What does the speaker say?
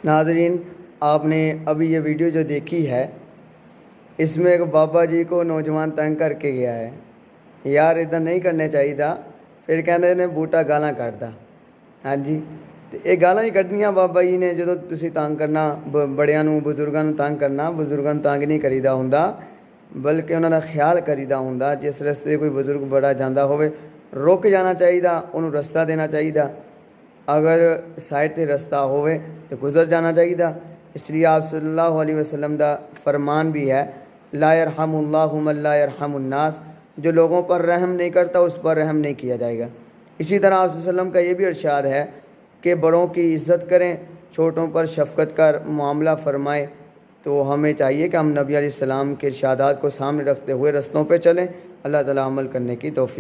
नाज़रीन, आपने अभी ये वीडियो जो देखी है, इसमें एक बाबा जी को नौजवान तंग करके गया है। यार इदा नहीं करने चाहिए था। फिर कहते ने बूटा गालां कढ़दा। हाँ जी, तो ये गालां ही कढ़नियां बाबा जी ने जो तुसी तंग करना बड़ियां नूं, बुजुर्गां नूं तंग करना। बुजुर्गां नूं तंग नहीं करीदा हुंदा, बल्कि उन्हां दा ख्याल करीदा हुंदा। जिस रस्ते कोई बुजुर्ग बड़ा जांदा होवे, रुक जाना चाहिए, उन्होंने रस्ता देना चाहिए। अगर साइड ते रस्ता होवे तो गुजर जाना चाहिए। इसलिए आप सल्लल्लाहु अलैहि वसल्लम का फरमान भी है, ला यरहमुल्लाहु मन ला यरहमुन्नास। जो लोगों पर रहम नहीं करता उस पर रहम नहीं किया जाएगा। इसी तरह आप वसल्लम का ये भी इरशाद है कि बड़ों की इज़्ज़त करें, छोटों पर शफ़क़त कर मामला फ़रमाएँ। तो हमें चाहिए कि हम नबी अलैहिस्सलाम के इरशादात को सामने रखते हुए रस्तों पे चलें। अल्लाह ताला अमल करने की तौफ़ीक़